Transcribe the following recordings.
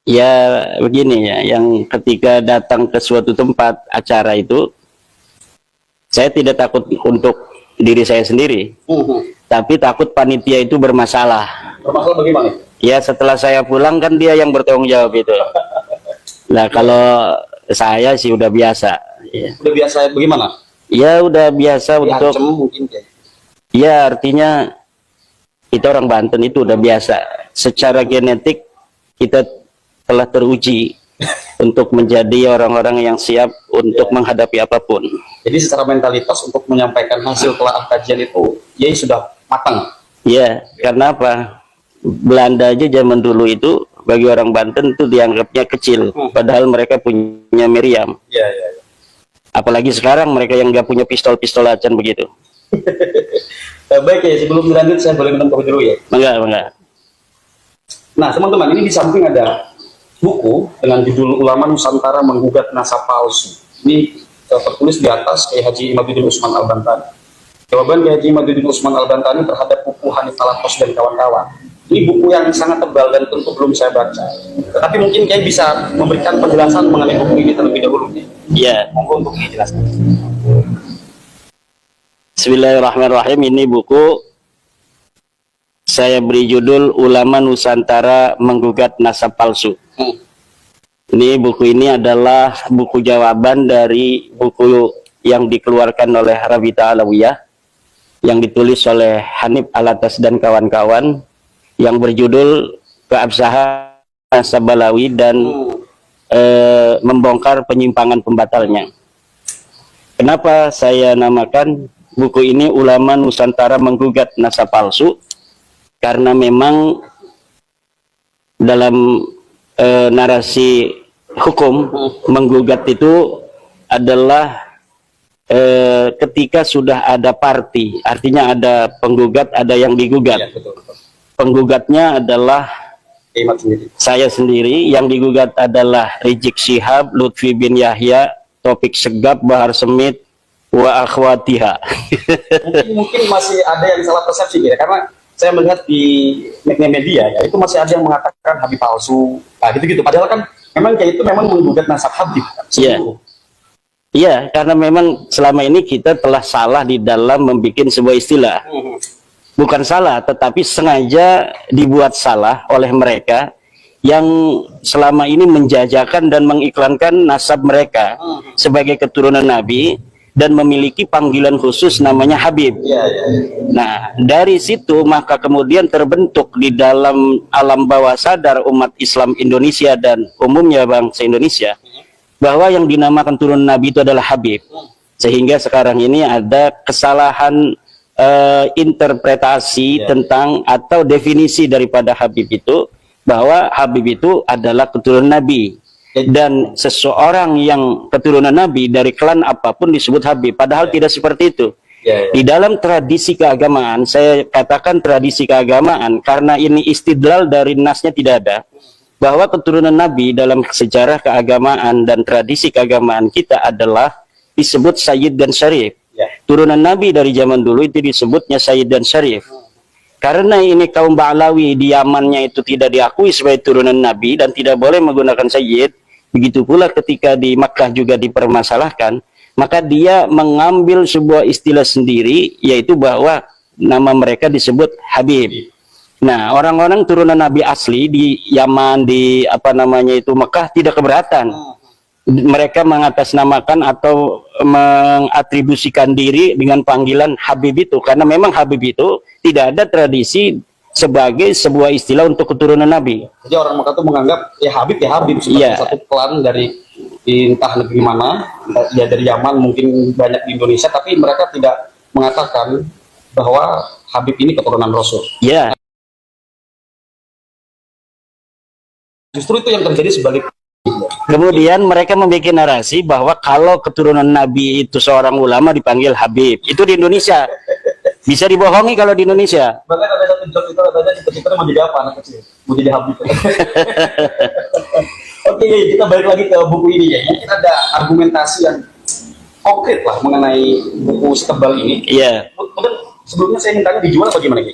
Ya begini ya, yang ketika datang ke suatu tempat acara itu, saya tidak takut untuk diri saya sendiri, tapi takut panitia itu bermasalah. Bermasalah bagaimana? Ya setelah saya pulang kan dia yang bertanggung jawab itu. Nah kalau saya sih udah biasa. Ya. Udah biasa bagaimana? Ya udah biasa untuk. Mungkin kayak. Ya artinya kita orang Banten itu udah biasa. Secara genetik kita telah teruji untuk menjadi orang-orang yang siap untuk menghadapi apapun. Jadi secara mentalitas untuk menyampaikan hasil telah kajian itu, ya sudah matang. Ya, karena apa? Belanda aja zaman dulu itu bagi orang Banten itu dianggapnya kecil, padahal mereka punya meriam. Ya. Apalagi sekarang mereka yang nggak punya pistol-pistolacan begitu. Baik ya, sebelum lanjut saya boleh minum kopi dulu ya? Enggak. Nah teman-teman, ini di samping ada buku dengan judul Ulama Nusantara Menggugat Nasab Palsu. Ini tertulis di atas Kiai Haji Imaduddin Usman Al-Bantani. Jawaban Kiai Haji Imaduddin Usman Al-Bantani terhadap buku Hanif Alatos dan kawan-kawan. Ini buku yang sangat tebal dan tentu belum saya baca. Tetapi mungkin Kiai bisa memberikan penjelasan mengenai buku ini terlebih dahulu. Iya. Monggo untuk dijelaskan. Bismillahirrahmanirrahim. Ini buku saya beri judul Ulama Nusantara Menggugat Nasab Palsu. Ini buku ini adalah buku jawaban dari buku yang dikeluarkan oleh Rabita Alawiyah yang ditulis oleh Hanif Alatas dan kawan-kawan yang berjudul Keabsahan Nasab Balawi dan membongkar penyimpangan pembatalnya. Kenapa saya namakan buku ini Ulama Nusantara Menggugat Nasab Palsu? Karena memang dalam narasi hukum menggugat itu adalah ketika sudah ada parti, artinya ada penggugat, ada yang digugat. Ya, betul. Penggugatnya adalah saya sendiri, yang digugat adalah Rizik Syihab, Lutfi bin Yahya, Topik Segap, Bahar Semit, wa akhwatiha. mungkin masih ada yang salah persepsi ya, karena saya melihat di media ya, itu masih ada yang mengatakan Habib palsu, nah gitu-gitu. Padahal kan memang kayak itu memang menggugat nasab Habib. Iya, karena memang selama ini kita telah salah di dalam membuat sebuah istilah. Bukan salah, tetapi sengaja dibuat salah oleh mereka yang selama ini menjajakan dan mengiklankan nasab mereka sebagai keturunan Nabi dan memiliki panggilan khusus namanya Habib. Nah, dari situ maka kemudian terbentuk di dalam alam bawah sadar umat Islam Indonesia dan umumnya bangsa Indonesia bahwa yang dinamakan turun Nabi itu adalah Habib. Sehingga sekarang ini ada kesalahan interpretasi tentang atau definisi daripada Habib itu, bahwa Habib itu adalah keturunan Nabi. Dan seseorang yang keturunan Nabi dari klan apapun disebut Habib, padahal tidak seperti itu. Di dalam tradisi keagamaan, saya katakan tradisi keagamaan karena ini istidlal dari nasnya tidak ada, bahwa keturunan Nabi dalam sejarah keagamaan dan tradisi keagamaan kita adalah disebut Sayyid dan Syarif. Turunan Nabi dari zaman dulu itu disebutnya Sayyid dan Syarif. Karena ini kaum Ba'lawi di Yamannya itu tidak diakui sebagai turunan Nabi dan tidak boleh menggunakan Sayyid, begitu pula ketika di Makkah juga dipermasalahkan, maka dia mengambil sebuah istilah sendiri, yaitu bahwa nama mereka disebut Habib. Nah, orang-orang turunan Nabi asli di Yaman, di Makkah tidak keberatan. Mereka mengatasnamakan atau mengatribusikan diri dengan panggilan Habib itu, karena memang Habib itu tidak ada tradisi sebagai sebuah istilah untuk keturunan Nabi. Jadi orang Makkah itu menganggap ya Habib sebagai satu klan dari entah negeri mana, ya dari Yaman, mungkin banyak di Indonesia, tapi mereka tidak mengatakan bahwa Habib ini keturunan Rasul. Justru itu yang terjadi sebaliknya. Kemudian mereka membuat narasi bahwa kalau keturunan Nabi itu seorang ulama dipanggil Habib. Itu di Indonesia. Bisa dibohongi kalau di Indonesia. Bahkan ada satu job itu katanya cita-cita mau jadi apa anak kecil? Mau jadi Habib. Oke, kita balik lagi ke buku ini ya. Kita ada argumentasi yang konkret lah mengenai buku setebal ini. Mungkin sebelumnya saya mintanya dijual bagaimana?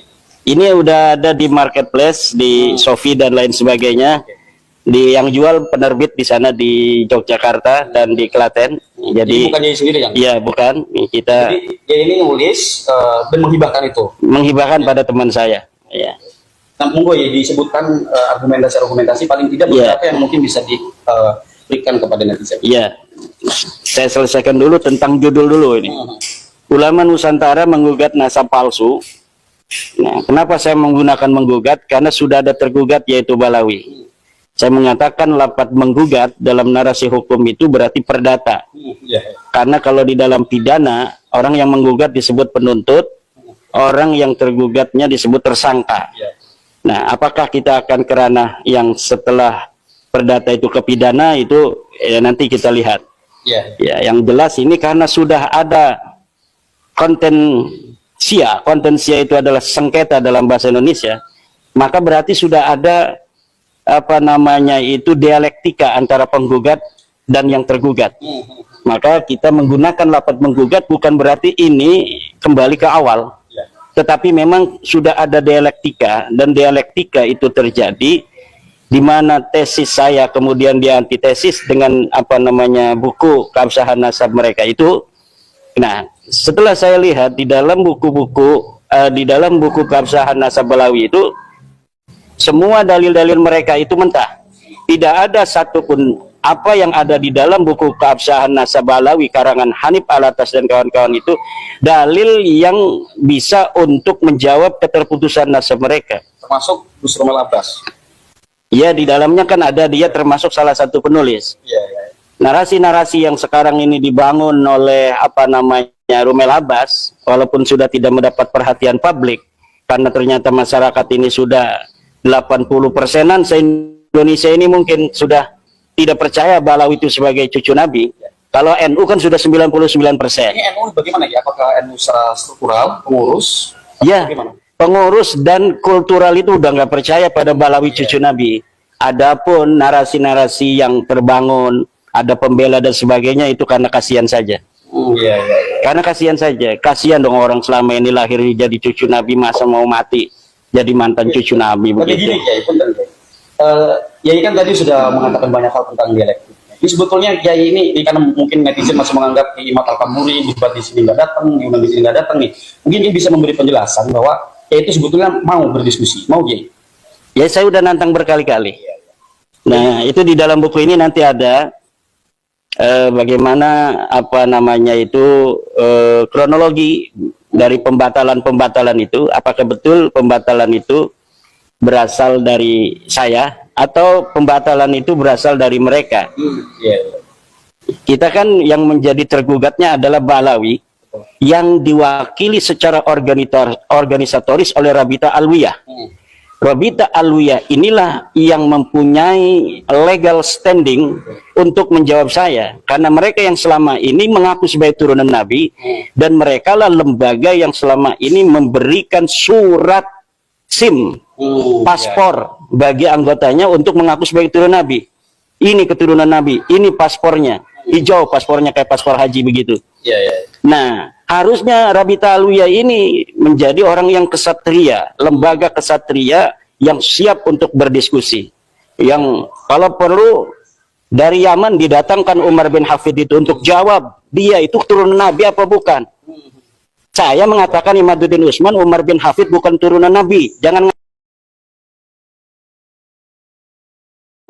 Ini udah ada di marketplace, di Shopee dan lain sebagainya. yang jual penerbit di sana di Yogyakarta dan di Klaten. Jadi bukan Yai sendiri yang? Iya, bukan. Kita Jadi Yai ini nulis dan menghibahkan itu. menghibahkan pada teman saya. Ya. Nah, monggo ya disebutkan argumentasi paling tidak beberapa yang mungkin bisa diberikan kepada netizen. Iya. Saya selesaikan dulu tentang judul dulu ini. Ulama Nusantara menggugat nasab palsu. Nah, kenapa saya menggunakan menggugat? Karena sudah ada tergugat yaitu Balawi. Saya mengatakan lapat menggugat dalam narasi hukum itu berarti perdata. Karena kalau di dalam pidana, orang yang menggugat disebut penuntut, orang yang tergugatnya disebut tersangka. Nah, apakah kita akan ke ranah yang setelah perdata itu ke pidana itu nanti kita lihat. Ya, yang jelas ini karena sudah ada kontensia itu adalah sengketa dalam bahasa Indonesia, maka berarti sudah ada dialektika antara penggugat dan yang tergugat. Maka kita menggunakan lapat menggugat bukan berarti ini kembali ke awal, tetapi memang sudah ada dialektika, dan dialektika itu terjadi di mana tesis saya kemudian dia antitesis dengan buku keabsahan nasab mereka itu. Nah, setelah saya lihat di dalam buku-buku keabsahan nasab Balawi itu, semua dalil-dalil mereka itu mentah. Tidak ada satupun apa yang ada di dalam buku keabsahan nasab Balawi karangan Hanif Alatas dan kawan-kawan itu dalil yang bisa untuk menjawab keterputusan nasab mereka. Termasuk Gus Romel Abbas. Ya, di dalamnya kan ada dia termasuk salah satu penulis. Narasi-narasi yang sekarang ini dibangun oleh Romel Abbas, walaupun sudah tidak mendapat perhatian publik, karena ternyata masyarakat ini sudah 80%-an se-Indonesia ini mungkin sudah tidak percaya Balawi itu sebagai cucu Nabi. Kalau NU kan sudah 99%. Ini NU bagaimana ya? Apakah NU secara struktural, pengurus? Ya, bagaimana? Pengurus dan kultural itu udah nggak percaya pada Balawi cucu Nabi. Adapun narasi-narasi yang terbangun, ada pembela dan sebagainya, itu karena kasihan saja. Karena kasihan saja. Kasihan dong orang selama ini lahir jadi cucu Nabi, masa mau mati jadi mantan cucu Nabi begitu. Gini, Yai kan tadi sudah mengatakan banyak hal tentang dialektik. Ini sebetulnya Yai ini karena mungkin netizen masih menganggap Imam Al-Kamuri debat di sini nggak datang, diundang di sini nggak datang nih. Mungkin ini bisa memberi penjelasan bahwa Yai itu sebetulnya mau berdiskusi, mau Yai. Ya, saya udah nantang berkali-kali. Nah, itu di dalam buku ini nanti ada bagaimana kronologi dari pembatalan-pembatalan itu. Apakah betul pembatalan itu berasal dari saya atau pembatalan itu berasal dari mereka? Kita kan yang menjadi tergugatnya adalah Balawi yang diwakili secara organisatoris oleh Rabita Alwiyah. Rabita Alwiyah inilah yang mempunyai legal standing untuk menjawab saya, karena mereka yang selama ini mengaku sebagai turunan Nabi, dan mereka lah lembaga yang selama ini memberikan surat SIM, paspor bagi anggotanya untuk mengaku sebagai turunan Nabi. Ini keturunan Nabi, ini paspornya, hijau paspornya kayak paspor haji begitu. Nah, harusnya Rabita Alwiyah ini menjadi orang yang kesatria, lembaga kesatria yang siap untuk berdiskusi. Yang kalau perlu dari Yaman didatangkan Umar bin Hafid itu untuk jawab, dia itu turunan Nabi apa bukan? Saya mengatakan Imaduddin Usman, Umar bin Hafid bukan turunan Nabi. Jangan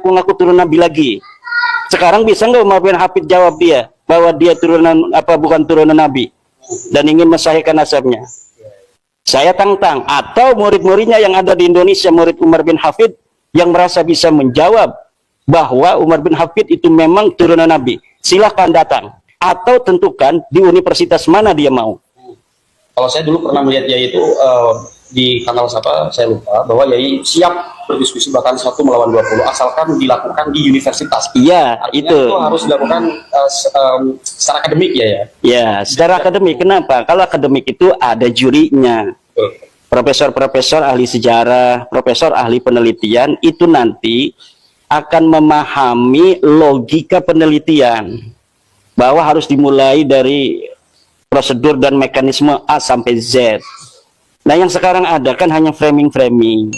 ngaku turunan Nabi lagi. Sekarang bisa nggak Umar bin Hafid jawab dia bahwa dia turunan bukan turunan Nabi dan ingin mensahihkan nasabnya? Saya tantang, atau murid-muridnya yang ada di Indonesia, murid Umar bin Hafid yang merasa bisa menjawab bahwa Umar bin Hafid itu memang turunan Nabi, silahkan datang atau tentukan di universitas mana dia mau. Kalau saya dulu pernah melihat Yai itu di kanal saya lupa, bahwa Yai siap berdiskusi bahkan 1 melawan 20 asalkan dilakukan di universitas. Iya, artinya itu harus dilakukan secara akademik ya. Ya, secara akademik. Kenapa? Kalau akademik itu ada jurinya. Profesor-profesor ahli sejarah, profesor ahli penelitian itu nanti akan memahami logika penelitian, bahwa harus dimulai dari prosedur dan mekanisme A sampai Z. Nah, yang sekarang ada kan hanya framing-framing.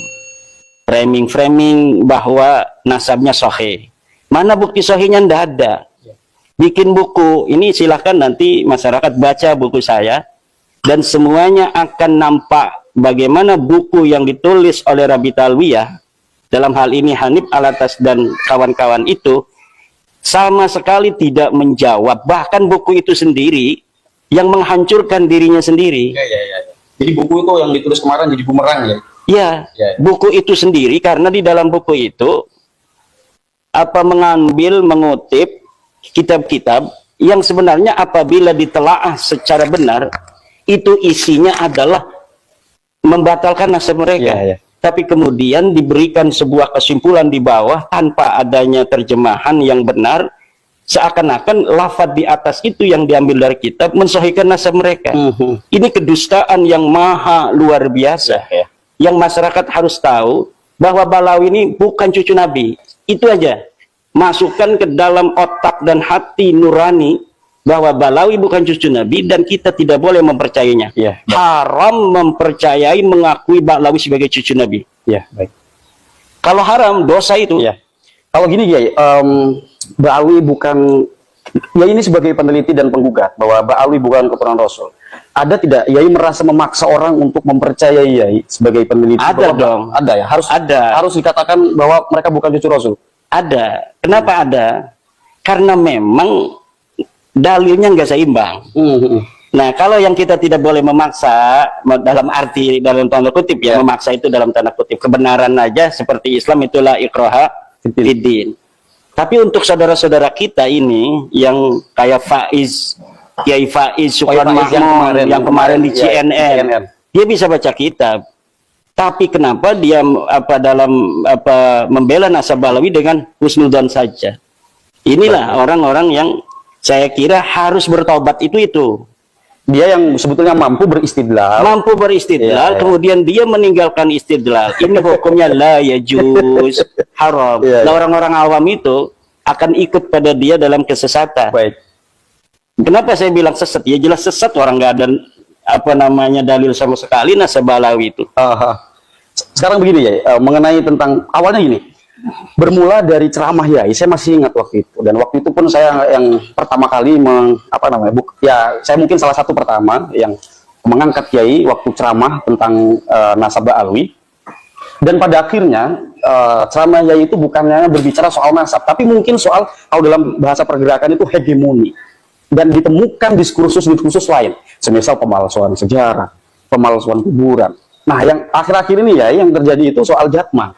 framing bahwa nasabnya sahih. Mana bukti sahihnya? Ndak ada. Bikin buku, ini silahkan nanti masyarakat baca buku saya, dan semuanya akan nampak bagaimana buku yang ditulis oleh Rabi Talwiyah, dalam hal ini Hanif Alatas dan kawan-kawan itu, sama sekali tidak menjawab, bahkan buku itu sendiri yang menghancurkan dirinya sendiri. Jadi buku itu yang ditulis kemarin jadi bumerang ya? Ya, buku itu sendiri, karena di dalam buku itu mengutip kitab-kitab yang sebenarnya apabila ditelaah secara benar, itu isinya adalah membatalkan nasab mereka. Tapi kemudian diberikan sebuah kesimpulan di bawah tanpa adanya terjemahan yang benar, seakan-akan lafaz di atas itu yang diambil dari kitab mensahihkan nasab mereka. Ini kedustaan yang maha luar biasa. Yang masyarakat harus tahu bahwa Balawi ini bukan cucu Nabi. Itu aja. Masukkan ke dalam otak dan hati nurani bahwa Balawi bukan cucu Nabi dan kita tidak boleh mempercayainya. Haram mempercayai, mengakui Balawi sebagai cucu Nabi. Kalau haram, dosa itu. Kalau gini ya, Ba'alwi bukan, ya ini sebagai peneliti dan penggugat bahwa Ba'alwi bukan keturunan Rasul. Ada tidak Yai merasa memaksa orang untuk mempercayai Yai sebagai peneliti? Ada dong. Ada ya, harus dikatakan bahwa mereka bukan cucu Rasul. Ada. Kenapa ada? Karena memang dalilnya nggak seimbang. Nah, kalau yang kita tidak boleh memaksa, dalam arti dalam tanda kutip ya, memaksa itu dalam tanda kutip, kebenaran aja seperti Islam itulah ikraha fiddin. Tapi untuk saudara-saudara kita ini yang kayak Kiai Faiz Sukron Mahmud yang kemarin di CNN, dia bisa baca kitab. Tapi kenapa dia membela nasab Balawi dengan husnudzon saja? Inilah orang-orang yang saya kira harus bertobat itu. Dia yang sebetulnya mampu beristidlal. Kemudian dia meninggalkan istidlal. Ini hukumnya la yajuz, haram. Nah, orang-orang awam itu akan ikut pada dia dalam kesesatan. Kenapa saya bilang sesat? Ya jelas sesat, orang nggak ada dalil sama sekali nasab Balawi itu. Sekarang begini ya, mengenai tentang awalnya gini. Bermula dari ceramah Yai, saya masih ingat waktu itu, dan waktu itu pun saya yang pertama kali saya mungkin salah satu pertama yang mengangkat Yai waktu ceramah tentang nasab Ba'alwi. Dan pada akhirnya ceramah Yai itu bukannya berbicara soal nasab, tapi mungkin soal, kalau dalam bahasa pergerakan itu hegemoni, dan ditemukan diskursus-diskursus lain, semisal pemalsuan sejarah, pemalsuan kuburan. Nah, yang akhir-akhir ini ya yang terjadi itu soal Jatman.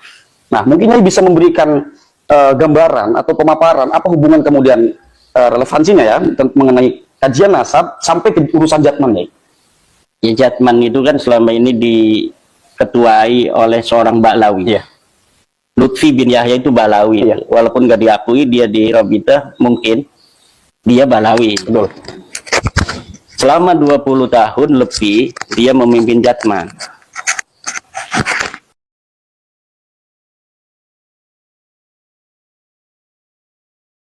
Nah, mungkin Yai bisa memberikan gambaran atau pemaparan apa hubungan kemudian relevansinya ya mengenai kajian nasab sampai ke urusan Jatman ya. Ya, Jatman itu kan selama ini diketuai oleh seorang Ba'lawi. Lutfi bin Yahya itu Ba'lawi. Walaupun nggak diakui dia di Rabitah, mungkin dia Ba'lawi. Selama 20 tahun lebih dia memimpin Jatman.